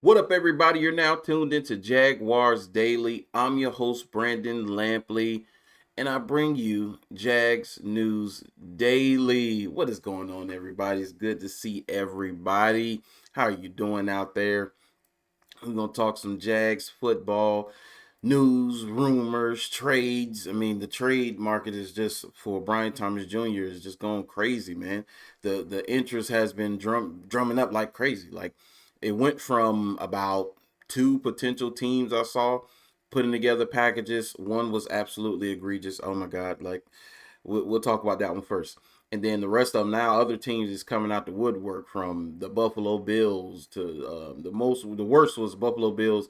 What up, everybody? You're now tuned into Jaguars Daily. I'm your host, Brandon Lampley, and I bring you Jags News Daily. What is going on, everybody? It's good to see everybody. How are you doing out there? We're going to talk some Jags football news, rumors, trades. I mean, the trade market is just for Brian Thomas Jr. is just going crazy, man. The interest has been drumming up like crazy. Like it went from about two potential teams I saw putting together packages. One was absolutely egregious. Oh my God! Like we'll talk about that one first. And then the rest of them now, other teams is coming out the woodwork from the Buffalo Bills to the worst was Buffalo Bills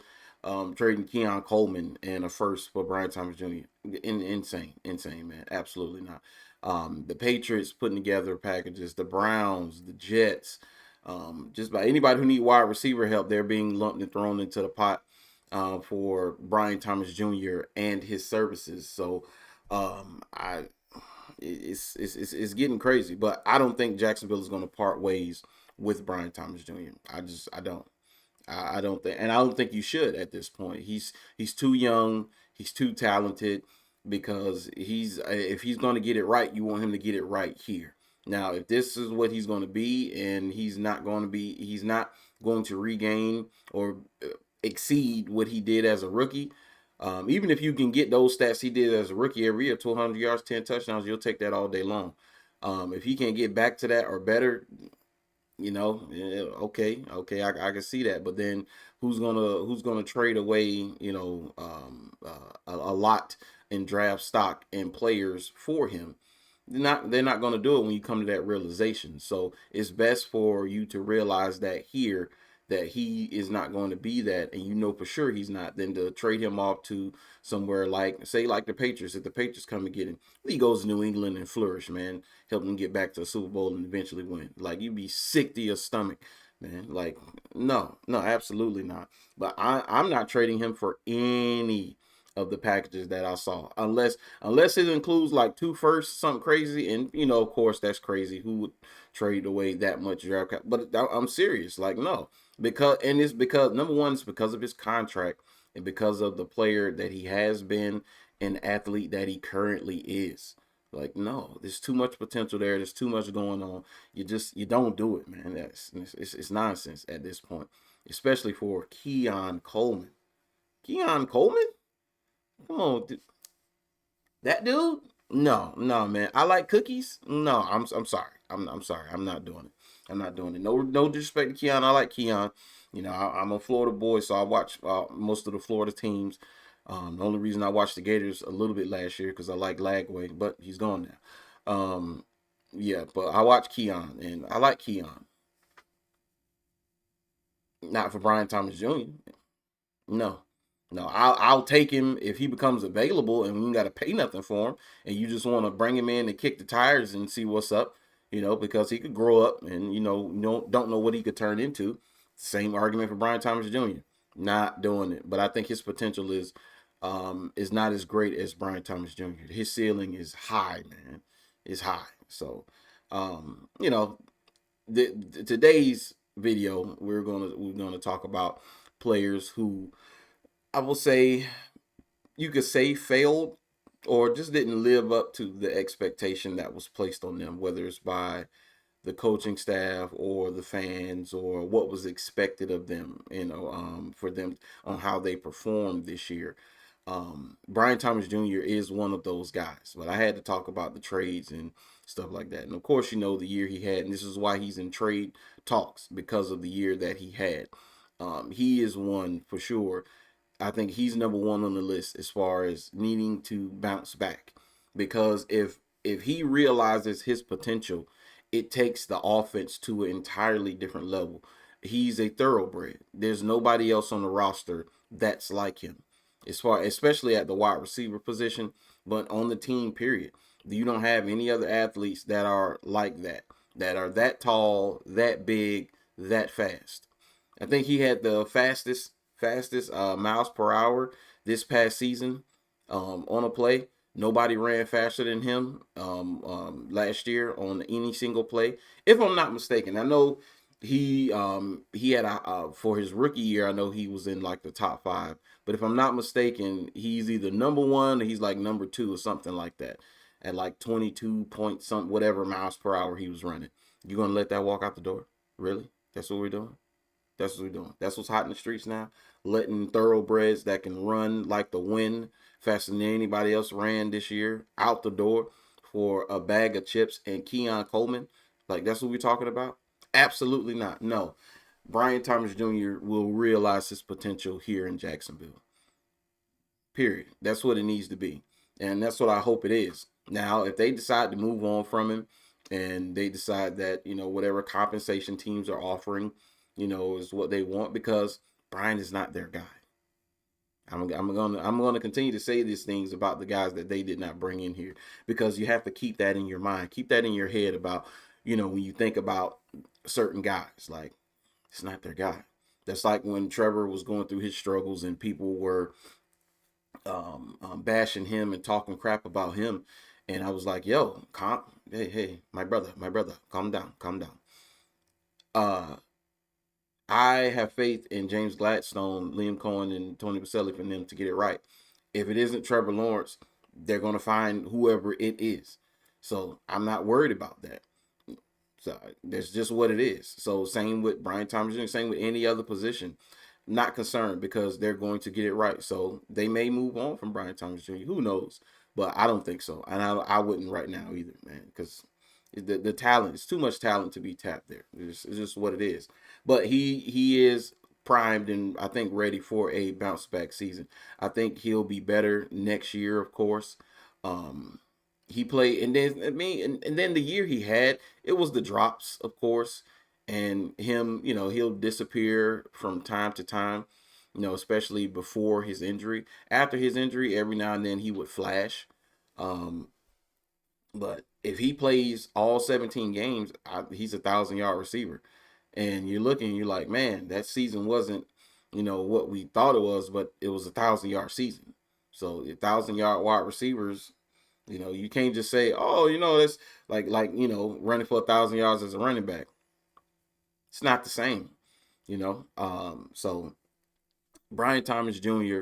trading Keon Coleman and a first for Brian Thomas Jr. Insane, man. Absolutely not. The Patriots putting together packages, the Browns, the Jets, just about anybody who need wide receiver help, they're being lumped and thrown into the pot for Brian Thomas Jr. and his services. So I it's getting crazy, but I don't think Jacksonville is going to part ways with Brian Thomas Jr. I don't. I don't think, and I don't think you should at this point. He's too young. He's too talented because he's if he's going to get it right, you want him to get it right here. Now, if this is what he's going to be, and he's not going to regain or exceed what he did as a rookie. Even if you can get those stats he did as a rookie every year, 200 yards, 10 touchdowns, you'll take that all day long. If he can't get back to that or better, yeah, okay, I can see that. But then who's gonna trade away, a lot in draft stock and players for him? They're not gonna do it when you come to that realization. So it's best for you to realize that here that he is not going to be that, and you know for sure he's not, than to trade him off to somewhere like, say, like the Patriots. If the Patriots come and get him, he goes to New England and flourish, man. Help them get back to the Super Bowl and eventually win. Like, you'd be sick to your stomach, man. Like, no, absolutely not. But I'm not trading him for any of the packages that I saw, unless it includes like two firsts, something crazy, and of course that's crazy. Who would trade away that much draft cap? But I'm serious, like no, it's because number one, it's because of his contract and because of the player that he has been and athlete that he currently is. Like no, there's too much potential there. There's too much going on. You don't do it, man. It's nonsense at this point, especially for Keon Coleman. Keon Coleman? Come on, that dude? No, man. I like cookies. No, I'm sorry. I'm sorry. I'm not doing it. I'm not doing it. No disrespect to Keon. I like Keon. I'm a Florida boy, so I watch most of the Florida teams. The only reason I watched the Gators a little bit last year because I like Lagway, but he's gone now. Yeah, but I watch Keon and I like Keon. Not for Brian Thomas Jr. No, no, I'll take him if he becomes available and we got to pay nothing for him, and you just want to bring him in and kick the tires and see what's up, because he could grow up and don't know what he could turn into. Same argument for Brian Thomas Jr. Not doing it, but I think his potential is not as great as Brian Thomas Jr. His ceiling is high, man, is high. So, today's video we're gonna talk about players who I will say you could say failed or just didn't live up to the expectation that was placed on them, whether it's by the coaching staff or the fans or what was expected of them, for them on how they performed this year. Brian Thomas Jr. is one of those guys, but I had to talk about the trades and stuff like that. And of course, the year he had, and this is why he's in trade talks because of the year that he had. He is one for sure. I think he's number one on the list as far as needing to bounce back, because if he realizes his potential, it takes the offense to an entirely different level. He's a thoroughbred. There's nobody else on the roster that's like him, especially at the wide receiver position, but on the team. Period. You don't have any other athletes that are like that are that tall, that big, that fast. I think he had the fastest miles per hour this past season on a play. Nobody ran faster than him last year on any single play, if I'm not mistaken. I know he had for his rookie year, I know he was in like the top 5, but if I'm not mistaken, he's either number 1 or he's like number 2 or something like that, at like 22 point something, whatever miles per hour he was running. You gonna let that walk out the door? Really? That's what we're doing? That's what we're doing. That's what's hot in the streets now. Letting thoroughbreds that can run like the wind, faster than anybody else ran this year, out the door for a bag of chips and Keon Coleman. Like, that's what we're talking about? Absolutely not. No. Brian Thomas Jr. will realize his potential here in Jacksonville. Period. That's what it needs to be. And that's what I hope it is. Now, if they decide to move on from him and they decide that, whatever compensation teams are offering, is what they want, because Brian is not their guy. I'm gonna continue to say these things about the guys that they did not bring in here, because you have to keep that in your mind, keep that in your head about, when you think about certain guys, like, it's not their guy. That's like when Trevor was going through his struggles and people were bashing him and talking crap about him, and I was like, yo, hey, my brother, calm down, calm down. I have faith in James Gladstone, Liam Cohen, and Tony Baselli for them to get it right. If it isn't Trevor Lawrence, they're going to find whoever it is. So I'm not worried about that. So that's just what it is. So same with Brian Thomas Jr., same with any other position. Not concerned, because they're going to get it right. So they may move on from Brian Thomas Jr. Who knows? But I don't think so. And I wouldn't right now either, man, because the talent, it's too much talent to be tapped there. It's just what it is. But he is primed and I think ready for a bounce back season. I think he'll be better next year, of course. He played, and then and then the year he had, it was the drops, of course, and him, he'll disappear from time to time, especially before his injury. After his injury, every now and then he would flash. Um, but if he plays all 17 games, he's 1,000-yard receiver. And you're like, man, that season wasn't, what we thought it was, but it was 1,000-yard season. So 1,000-yard wide receivers, you can't just say, oh, that's like running for 1,000 yards as a running back. It's not the same, So Brian Thomas Jr.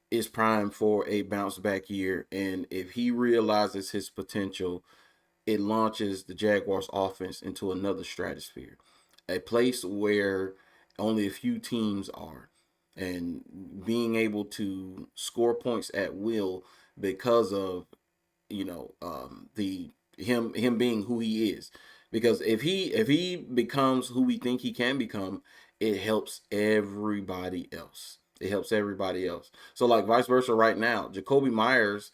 is primed for a bounce back year, and if he realizes his potential, it launches the Jaguars offense into another stratosphere, a place where only a few teams are, and being able to score points at will because of the him being who he is. Because if he becomes who we think he can become, it helps everybody else. It helps everybody else. So like vice versa right now, Jacoby Myers,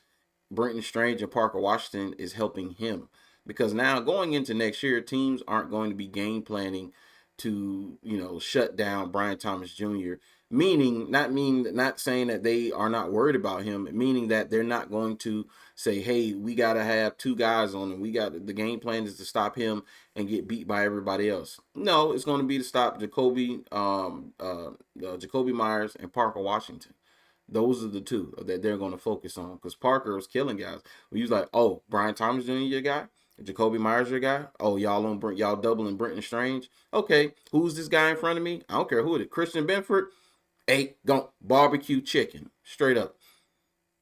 Brenton Strange, and Parker Washington is helping him, because now going into next year, teams aren't going to be game planning to shut down Brian Thomas Jr. Not saying that they are not worried about him, meaning that they're not going to say, hey, we got to have 2 guys on him. The game plan is to stop him and get beat by everybody else. No, it's going to be to stop Jacoby Myers and Parker Washington. Those are the 2 that they're going to focus on, because Parker was killing guys. He was like, oh, Brian Thomas Jr. your guy? Jacoby Myers your guy? Oh, y'all doubling Brenton Strange? Okay, who's this guy in front of me? I don't care who it is. Christian Benford? Hey, go barbecue chicken, straight up.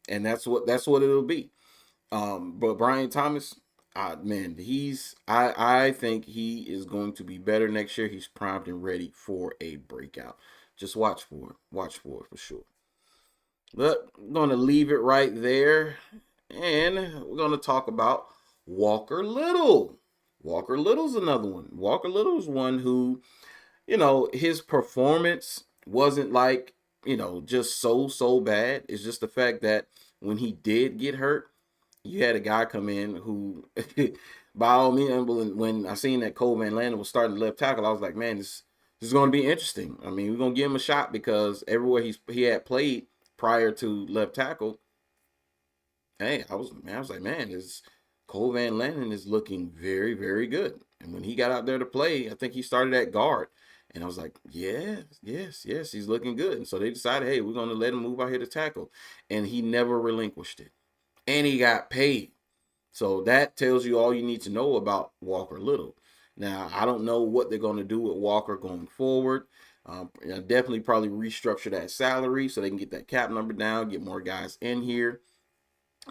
And that's what it'll be. But Brian Thomas, man, I think he is going to be better next year. He's primed and ready for a breakout. Just watch for it. Watch for it for sure. But I'm going to leave it right there. And we're going to talk about Walker Little. Walker Little's another one. Walker Little's one who, his performance wasn't like, just so bad. It's just the fact that when he did get hurt, you had a guy come in who, by all means, when I seen that Cole Van Landen was starting left tackle, I was like, man, this is going to be interesting. I mean, we're going to give him a shot, because everywhere he had played prior to left tackle, hey, I was like, man, this Cole Van Landen is looking very, very good. And when he got out there to play, I think he started at guard. And I was like, yes, he's looking good. And so they decided, hey, we're going to let him move out here to tackle. And he never relinquished it. And he got paid. So that tells you all you need to know about Walker Little. Now, I don't know what they're going to do with Walker going forward. Definitely probably restructure that salary so they can get that cap number down, get more guys in here.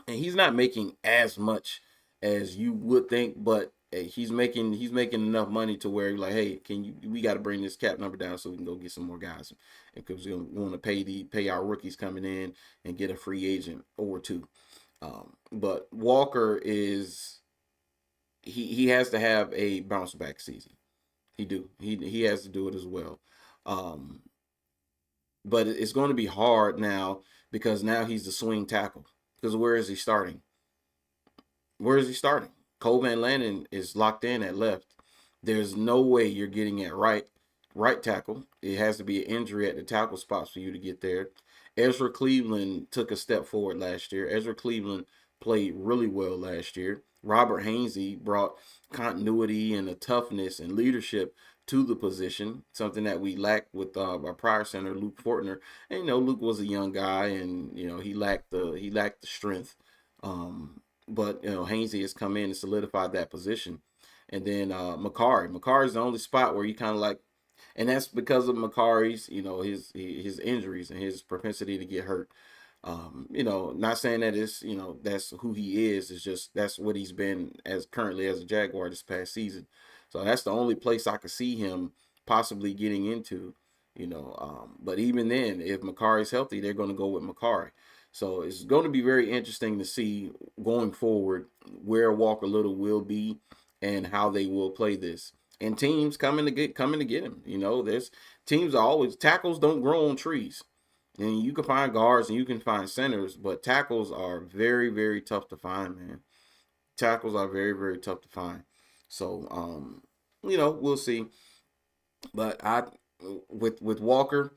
And he's not making as much as you would think, but hey, he's making enough money to where you're like, hey, we got to bring this cap number down so we can go get some more guys, because we want to pay our rookies coming in and get a free agent or two. But Walker is he has to have a bounce back season. He has to do it as well. Um, but it's going to be hard now because now he's the swing tackle. Because where is he starting? Where is he starting? Cole Van Lannon is locked in at left. There's no way you're getting at right tackle. It has to be an injury at the tackle spots for you to get there. Ezra Cleveland took a step forward last year. Ezra Cleveland played really well last year. Robert Hainsey brought continuity and a toughness and leadership to the position, something that we lacked with our prior center, Luke Fortner. And Luke was a young guy, and he lacked the strength. But Hainsey has come in and solidified that position. And then Makari is the only spot where you kind of like, and that's because of Makari's, his injuries and his propensity to get hurt. Not saying that that's who he is. It's just that's what he's been as currently as a Jaguar this past season. So that's the only place I could see him possibly getting into. But even then, if Makari's healthy, they're going to go with Makari. So it's going to be very interesting to see going forward where Walker Little will be and how they will play this. And teams coming to get him. There's teams are always tackles don't grow on trees. And you can find guards and you can find centers, but tackles are very, very tough to find, man. Tackles are very, very tough to find. So, we'll see. But with Walker,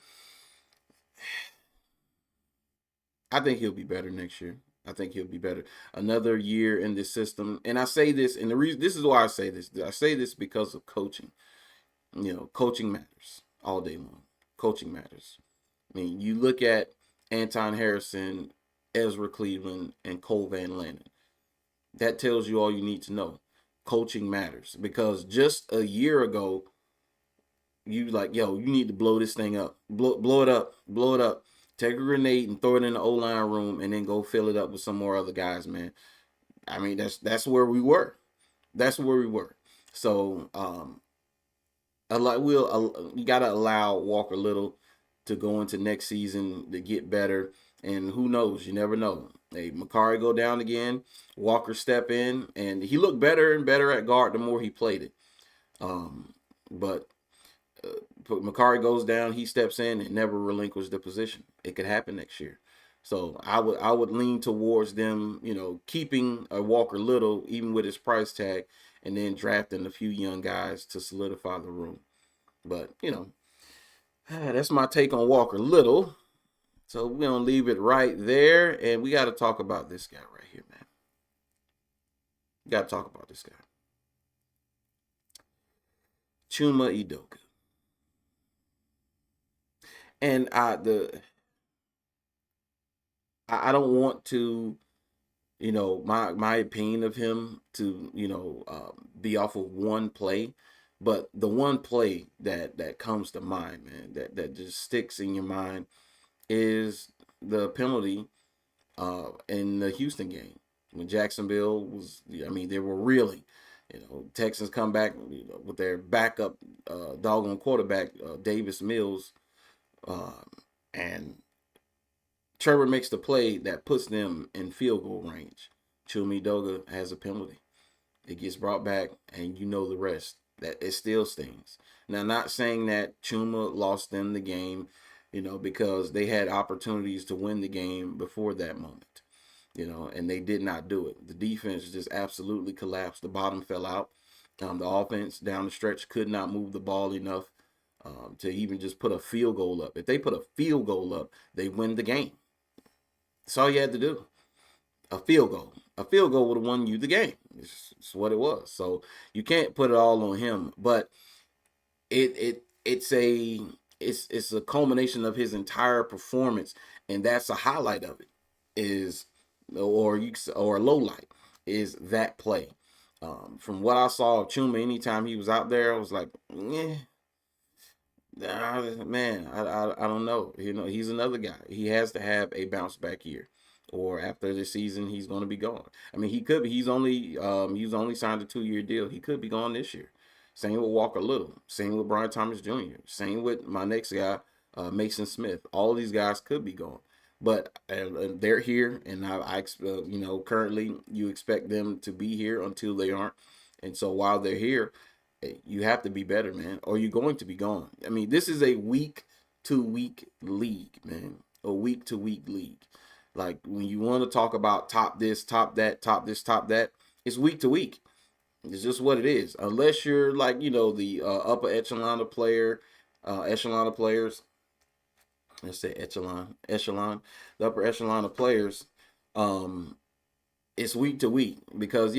I think he'll be better next year. I think he'll be better. Another year in this system. And I say this, and the reason this is why I say this. I say this because of coaching. Coaching matters all day long. Coaching matters. I mean, you look at Anton Harrison, Ezra Cleveland, and Cole Van Lannon. That tells you all you need to know. Coaching matters, because just a year ago, you need to blow this thing up. Blow it up. Blow it up. Take a grenade and throw it in the O-line room and then go fill it up with some more other guys, man. I mean, that's where we were. That's where we were. So, you got to allow Walker Little to go into next season to get better. And who knows? You never know. Hey, Makari go down again. Walker step in, and he looked better and better at guard the more he played it. But Makari goes down, he steps in and never relinquishes the position. It could happen next year. So I would lean towards them, keeping a Walker Little even with his price tag, and then drafting a few young guys to solidify the room. But that's my take on Walker Little. So we're going to leave it right there. And we got to talk about this guy right here, man. Got to talk about this guy. Chuma Edoga. And I don't want to, my opinion of him to, be off of one play. But the one play that comes to mind, man, that just sticks in your mind is the penalty in the Houston game when Jacksonville was, they were reeling. Texans come back with their backup doggone quarterback, Davis Mills, and Trevor makes the play that puts them in field goal range. Chuma Edoga has a penalty. It gets brought back, and the rest. That it still stings. Now, not saying that Chuma lost them the game, because they had opportunities to win the game before that moment, and they did not do it. The defense just absolutely collapsed. The bottom fell out. The offense down the stretch could not move the ball enough to even just put a field goal up. If they put a field goal up, they win the game. That's all you had to do. A field goal. A field goal would have won you the game. It's what it was. So you can't put it all on him. But it's a culmination of his entire performance, and that's a highlight of it. Or a low light is that play. From what I saw of Chuma, anytime he was out there, I was like, yeah, man, I don't know. He's another guy. He has to have a bounce back year, or after this season, he's going to be gone. I mean, he could be. He's only signed a 2-year deal. He could be gone this year. Same with Walker Little. Same with Brian Thomas Jr. Same with my next guy, Mason Smith. All these guys could be gone, but they're here, and currently you expect them to be here until they aren't. And so while they're here, you have to be better, man, or you're going to be gone. I mean, this is a week to week league, man. A week to week league. Like when you want to talk about top this, top that, top this, top that, it's week to week. It's just what it is. Unless you're like, the upper echelon of players. Let's say echelon, the upper echelon of players. It's week to week because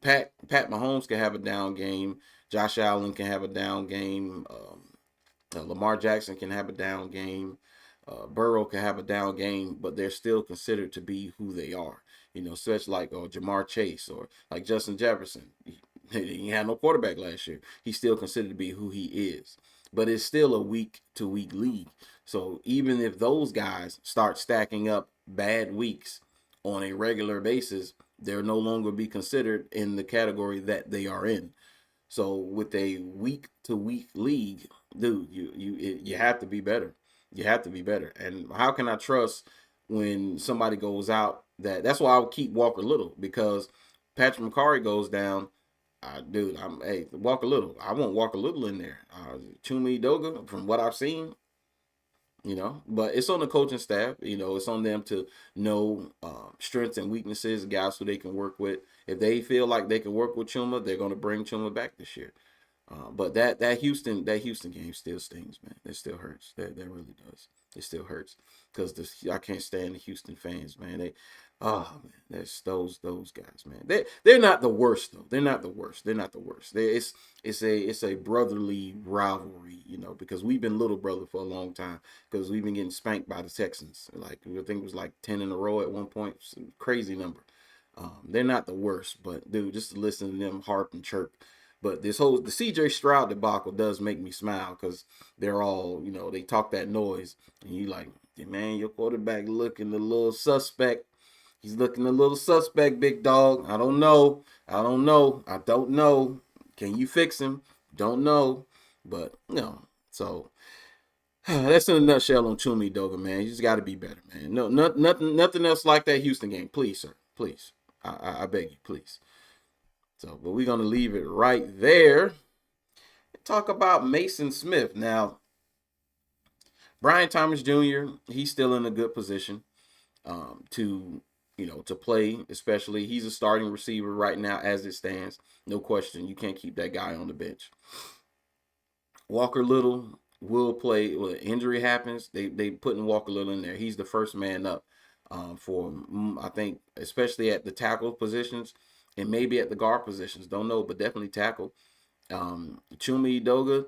Pat Mahomes can have a down game. Josh Allen can have a down game. Lamar Jackson can have a down game. Burrow can have a down game, but they're still considered to be who they are. Such like Jamar Chase or like Justin Jefferson. He had no quarterback last year. He's still considered to be who he is. But it's still a week to week league. So even if those guys start stacking up bad weeks on a regular basis, they'll no longer be considered in the category that they are in. So with a week to week league, dude, you have to be better. You have to be better. And how can I trust when somebody goes out? That's why I would keep Walker Little, because Patrick McCarry goes down. Dude, Walker Little. I want Walker Little in there. Chuma Edoga, from what I've seen, but it's on the coaching staff. It's on them to know strengths and weaknesses, guys who they can work with. If they feel like they can work with Chuma, they're going to bring Chuma back this year. But that Houston game still stings, man. It still hurts. That really does. It still hurts because I can't stand the Houston fans, man. Man, that's those guys, man. They're not the worst though. They're not the worst. They're not the worst. It's a brotherly rivalry, because we've been little brother for a long time because we've been getting spanked by the Texans. Like I think it was like 10 in a row at one point. Crazy number. They're not the worst, but dude, just to listen to them harp and chirp. But the CJ Stroud debacle does make me smile because they're all, they talk that noise. And you like, man, your quarterback looking a little suspect. He's looking a little suspect, big dog. I don't know. I don't know. Can you fix him? Don't know. But, so that's in a nutshell on Chuma Edoga, man. You just got to be better, man. No, nothing else like that Houston game. Please, sir. Please. I beg you, please. So, but we're going to leave it right there. Talk about Mason Smith. Now, Brian Thomas Jr., he's still in a good position to play, especially. He's a starting receiver right now as it stands. No question. You can't keep that guy on the bench. Walker Little will play. When injury happens, they putting Walker Little in there. He's the first man up for, I think, especially at the tackle positions. And maybe at the guard positions, don't know, but definitely tackle. Chuma Edoga,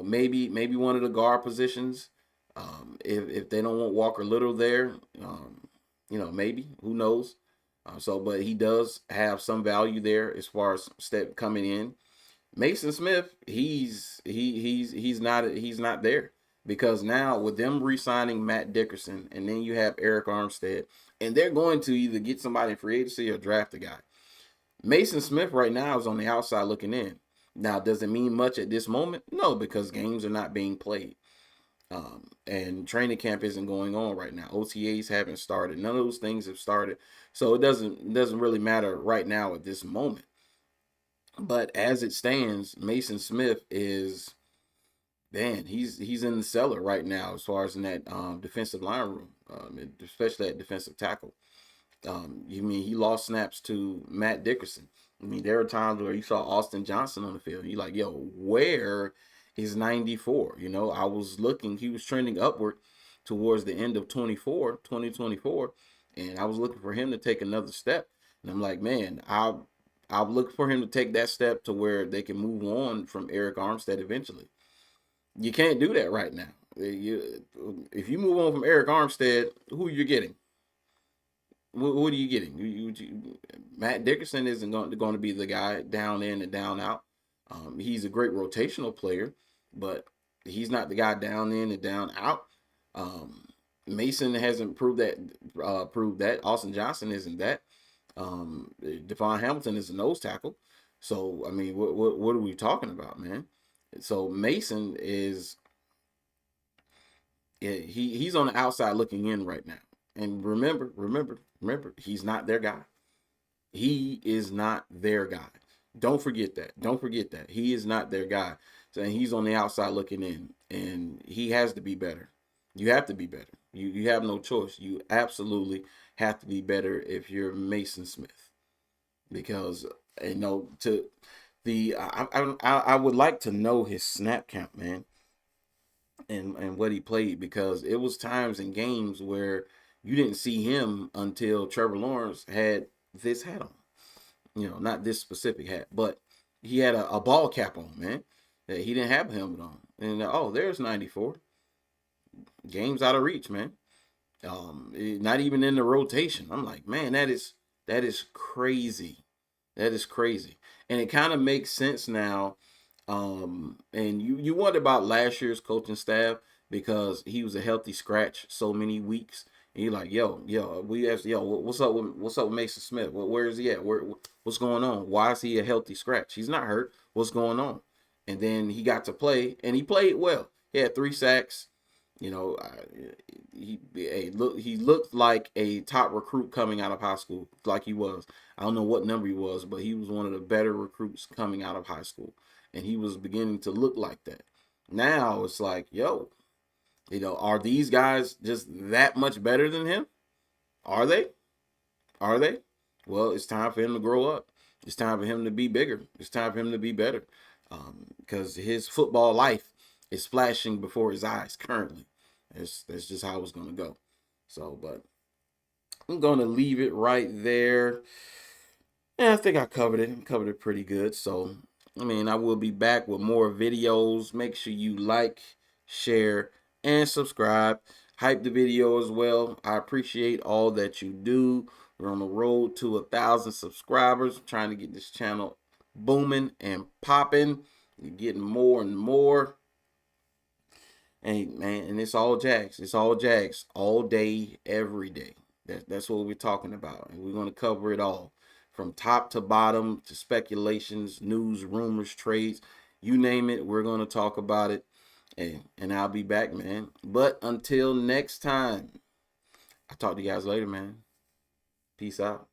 maybe one of the guard positions. If they don't want Walker Little there, maybe, who knows. But he does have some value there as far as step coming in. Mason Smith, he's not there because now with them re-signing Matt Dickerson and then you have Eric Armstead, and they're going to either get somebody in free agency or draft a guy. Mason Smith right now is on the outside looking in. Now, does it mean much at this moment? No, because games are not being played. And training camp isn't going on right now. OTAs haven't started. None of those things have started. So it doesn't really matter right now at this moment. But as it stands, Mason Smith is, man, he's in the cellar right now as far as in that defensive line room, especially at defensive tackle. You mean he lost snaps to Matt Dickerson? I mean, there are times where you saw Austin Johnson on the field. And you're like, yo, where is 94? I was looking, he was trending upward towards the end of 2024, and I was looking for him to take another step. And I'm like, man, I'll look for him to take that step to where they can move on from Eric Armstead eventually. You can't do that right now. If you move on from Eric Armstead, who are you getting? What are you getting? Matt Dickerson isn't going to be the guy down in and down out. He's a great rotational player, but he's not the guy down in and down out. Um, Mason hasn't proved that. Proved that. Austin Johnson isn't that. Devon Hamilton is a nose tackle. So I mean, what are we talking about, man? So Mason is, yeah, he's on the outside looking in right now. And remember, he's not their guy. He is not their guy. Don't forget that. Don't forget that. He is not their guy. So he's on the outside looking in, and he has to be better. You have to be better. You have no choice. You absolutely have to be better if you're Mason Smith, because to the I would like to know his snap count, man, and what he played, because it was times in games where you didn't see him until Trevor Lawrence had this hat on. Not this specific hat, but he had a ball cap on, man. He didn't have a helmet on. And oh, there's 94. Game's out of reach, man. Not even in the rotation. I'm like, man, that is crazy. That is crazy. And it kind of makes sense now. And you wonder about last year's coaching staff, because he was a healthy scratch so many weeks. And you're like, we asked, what's up with Mason Smith? Where is he at? What's going on? Why is he a healthy scratch? He's not hurt. What's going on? And then he got to play, and he played well. He had 3 sacks. He looked like a top recruit coming out of high school, like he was. I don't know what number he was, but he was one of the better recruits coming out of high school, and he was beginning to look like that. Now it's like, are these guys just that much better than him? Are they? Are they? Well, it's time for him to grow up. It's time for him to be bigger. It's time for him to be better, because his football life is flashing before his eyes currently. That's just how it's going to go. So, but I'm going to leave it right there. Yeah, I think I covered it. Covered it pretty good. So, I mean, I will be back with more videos. Make sure you like, share, and subscribe. Hype the video as well. I appreciate all that you do. We're on the road to 1,000 subscribers. I'm trying to get this channel booming and popping. You're getting more and more. Hey, man, and it's all Jags. It's all Jags all day, every day. That's what we're talking about. And we're going to cover it all, from top to bottom, to speculations, news, rumors, trades. You name it, we're going to talk about it. And I'll be back, man. But until next time, I'll talk to you guys later, man. Peace out.